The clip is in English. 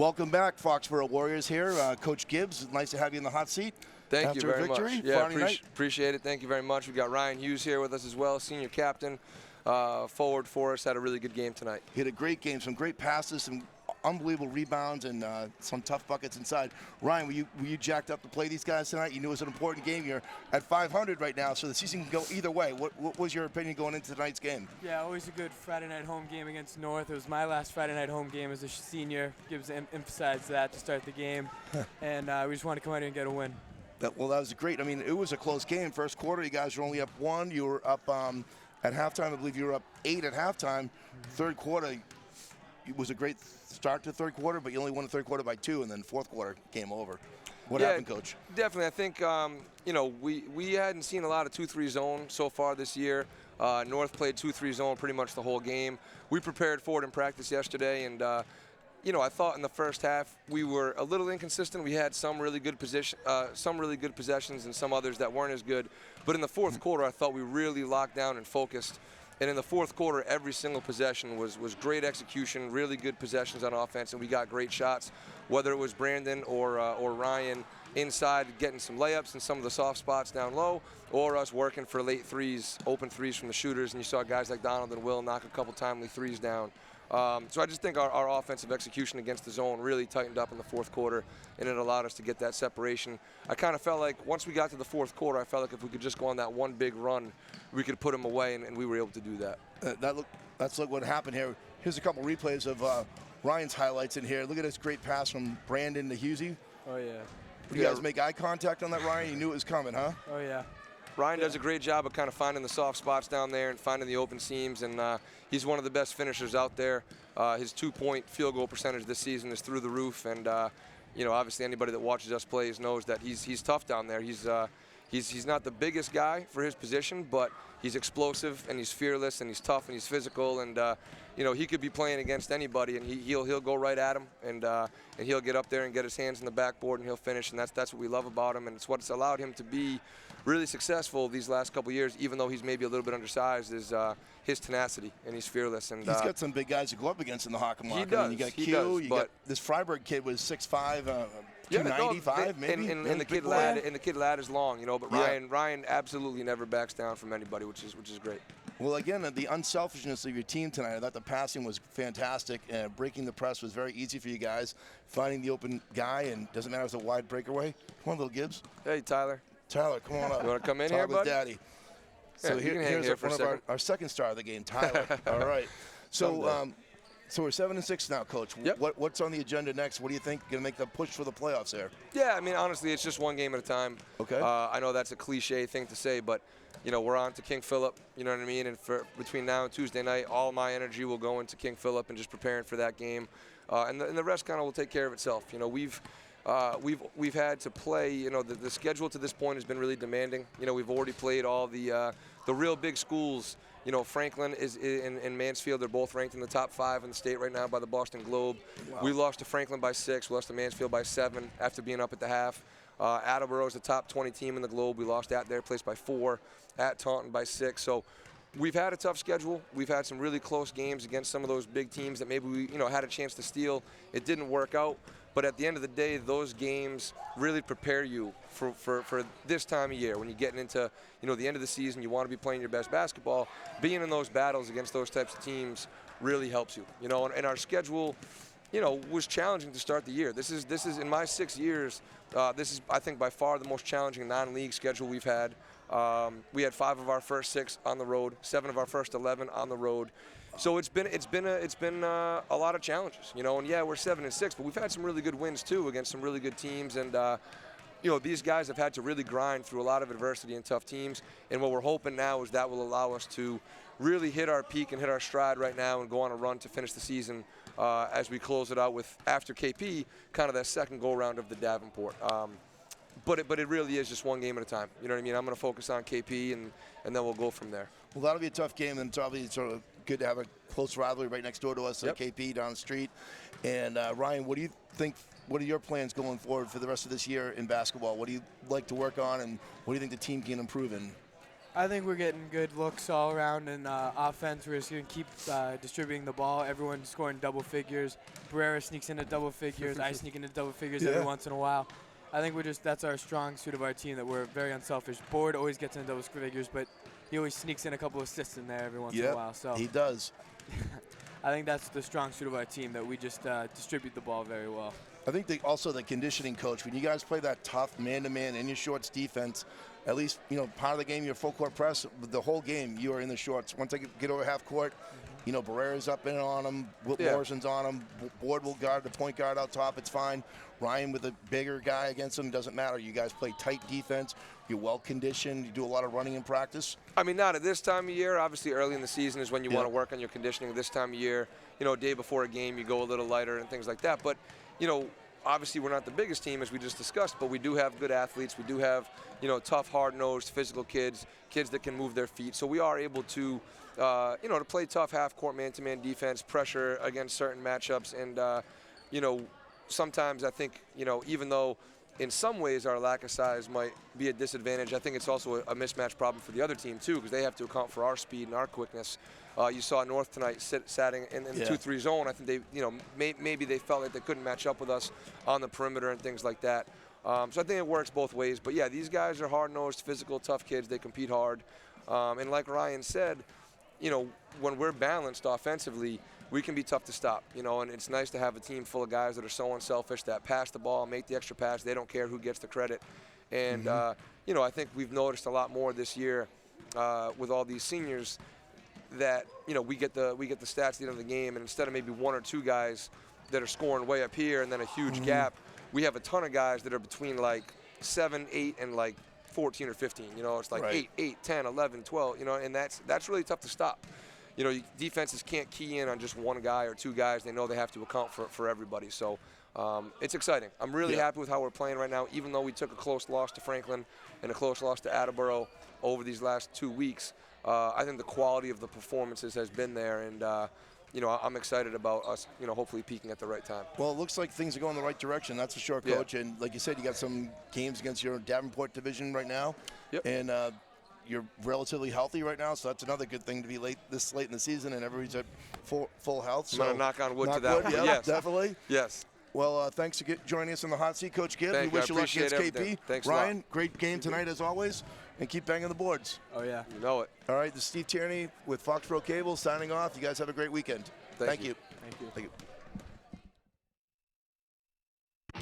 Welcome back, Foxboro Warriors here. Coach Gibbs, nice to have you in the hot seat. Thank you very much. Yeah, appreciate it. Thank you very much. We got Ryan Hughes here with us as well, senior captain, forward for us. Had a really good game tonight. He had a great game, some great passes, some unbelievable rebounds, and some tough buckets inside. Ryan, were you jacked up to play these guys tonight? You knew it was an important game. You're at 500 right now, so the season can go either way. What was your opinion going into tonight's game? Yeah, always a good Friday night home game against North. It was my last Friday night home game as a senior. Gibbs emphasized that to start the game, and we just wanted to come out here and get a win. That was great. I mean, it was a close game. First quarter, you guys were only up 1. You were up at halftime. I believe you were up 8 at halftime. Third quarter, it was a great start to the third quarter, but you only won the third quarter by 2, and then fourth quarter, game over. What happened, Coach? Definitely. I think, we hadn't seen a lot of 2-3 zone so far this year. North played 2-3 zone pretty much the whole game. We prepared for it in practice yesterday, and I thought in the first half we were a little inconsistent. We had some really good possessions and some others that weren't as good. But in the fourth quarter, I thought we really locked down and focused. And in the fourth quarter, every single possession was great execution, really good possessions on offense, and we got great shots, whether it was Brandon or Ryan inside getting some layups in some of the soft spots down low, or us working for late threes, open threes from the shooters, and you saw guys like Donald and Will knock a couple timely threes down. So I just think our offensive execution against the zone really tightened up in the fourth quarter, and it allowed us to get that separation. I kind of felt like once we got to the fourth quarter, I felt like if we could just go on that one big run, we could put them away, and we were able to do that. That's what happened here. Here's a couple replays of Ryan's highlights in here. Look at this great pass from Brandon to Hughesy. Oh, yeah. Did you guys make eye contact on that, Ryan? You knew it was coming, huh? Oh, yeah. Ryan does a great job of kind of finding the soft spots down there and finding the open seams, and he's one of the best finishers out there. His 2-point field goal percentage this season is through the roof, and obviously anybody that watches us play knows that he's tough down there. He's not the biggest guy for his position, but he's explosive and he's fearless and he's tough and he's physical, and he could be playing against anybody, and he'll go right at him, and he'll get up there and get his hands in the backboard and he'll finish, and that's what we love about him, and it's what's allowed him to be really successful these last couple of years, even though he's maybe a little bit undersized, is his tenacity, and he's fearless. And he's got some big guys to go up against in the Hock'em Lock. He does. You got Q, you got this Freiburg kid was 6'5", 295 maybe. And the kid lad is long, but Ryan absolutely never backs down from anybody, which is great. Well, again, the unselfishness of your team tonight, I thought the passing was fantastic, and breaking the press was very easy for you guys, finding the open guy, and doesn't matter if it's a wide breakaway. Come on, little Gibbs. Hey, Tyler. Tyler, come on up. You want to come in here, buddy? Daddy. So here's one of our second star of the game, Tyler. All right. So we're 7-6 now, Coach. Yep. What's on the agenda next? What do you think going to make the push for the playoffs there? Yeah, I mean, honestly, it's just one game at a time. Okay. I know that's a cliche thing to say, but we're on to King Philip. You know what I mean? And between now and Tuesday night, all my energy will go into King Philip and just preparing for that game, and the rest kind of will take care of itself. We've had to play. The schedule to this point has been really demanding. We've already played all the real big schools. Franklin is in Mansfield. They're both ranked in the top 5 in the state right now by the Boston Globe. Wow. We lost to Franklin by 6. We lost to Mansfield by 7 after being up at the half. Attleboro is the top 20 team in the Globe. We lost at their place by 4. At Taunton by 6. So we've had a tough schedule. We've had some really close games against some of those big teams that maybe we had a chance to steal. It didn't work out. But at the end of the day, those games really prepare you for this time of year when you're getting into the end of the season. You want to be playing your best basketball. Being in those battles against those types of teams really helps you. And our schedule, was challenging to start the year. This is in my 6 years. This is, I think, by far the most challenging non-league schedule we've had. We had 5 of our first 6 on the road, 7 of our first 11 on the road. So it's been a lot of challenges, and yeah, we're 7-6, but we've had some really good wins too against some really good teams, and these guys have had to really grind through a lot of adversity and tough teams, and what we're hoping now is that will allow us to really hit our peak and hit our stride right now and go on a run to finish the season as we close it out with, after KP, kind of that second go-round of the Davenport. But it really is just one game at a time. You know what I mean? I'm going to focus on KP, and then we'll go from there. Well, that'll be a tough game, and it's obviously sort of good to have a close rivalry right next door to us, yep. KP down the street. And Ryan, what do you think? What are your plans going forward for the rest of this year in basketball? What do you like to work on, and what do you think the team can improve in? I think we're getting good looks all around in offense. We're just going to keep distributing the ball. Everyone's scoring double figures. Barrera sneaks into double figures. I sneak into double figures every once in a while. I think that's our strong suit of our team, that we're very unselfish. Board always gets into double figures, but he always sneaks in a couple assists in there every once in a while. So he does. I think that's the strong suit of our team, that we just distribute the ball very well. I think also the conditioning coach, when you guys play that tough man-to-man in your shorts defense, at least, part of the game, you're full court press. The whole game, you are in the shorts. Once they get over half court, Barrera's up in on them. Morrison's on them. Board will guard the point guard out top. It's fine. Ryan with a bigger guy against him, doesn't matter. You guys play tight defense. You're well conditioned. You do a lot of running in practice. I mean, not at this time of year. Obviously, early in the season is when you want to work on your conditioning. This time of year, a day before a game, you go a little lighter and things like that. But, obviously we're not the biggest team, as we just discussed, but we do have good athletes. We do have, tough, hard-nosed, physical kids that can move their feet. So we are able to, to play tough half-court man-to-man defense, pressure against certain matchups. And, sometimes I think, even though in some ways our lack of size might be a disadvantage, I think it's also a mismatch problem for the other team too, because they have to account for our speed and our quickness. You saw North tonight sitting in the 2-3 zone. I think they, maybe they felt like they couldn't match up with us on the perimeter and things like that. So I think it works both ways. But yeah, these guys are hard-nosed, physical, tough kids. They compete hard. And like Ryan said, when we're balanced offensively, we can be tough to stop, and it's nice to have a team full of guys that are so unselfish, that pass the ball, make the extra pass. They don't care who gets the credit. And, I think we've noticed a lot more this year with all these seniors that, we get the stats at the end of the game, and instead of maybe one or two guys that are scoring way up here and then a huge gap, we have a ton of guys that are between like 7, 8, and like 14 or 15. It's like 8, 10, 11, 12, and that's really tough to stop. Defenses can't key in on just one guy or two guys. They know they have to account for everybody. So it's exciting. I'm really happy with how we're playing right now, even though we took a close loss to Franklin and a close loss to Attleboro over these last 2 weeks. I think the quality of the performances has been there, and I'm excited about us, hopefully peaking at the right time. Well, it looks like things are going the right direction, that's for sure, Coach. And like you said, you got some games against your Davenport division right now. Yep. And you're relatively healthy right now, so that's another good thing to be this late in the season, and everybody's at full health. So I'm going to knock on wood to that one. Yeah, yes. Definitely. Yes. Well, thanks for joining us in the hot seat, Coach Gibbs. We wish you luck against KP. Thanks, Ryan, great game tonight as always, and keep banging the boards. Oh, yeah. You know it. All right, this is Steve Tierney with Foxboro Cable signing off. You guys have a great weekend. Thank you. Thank you.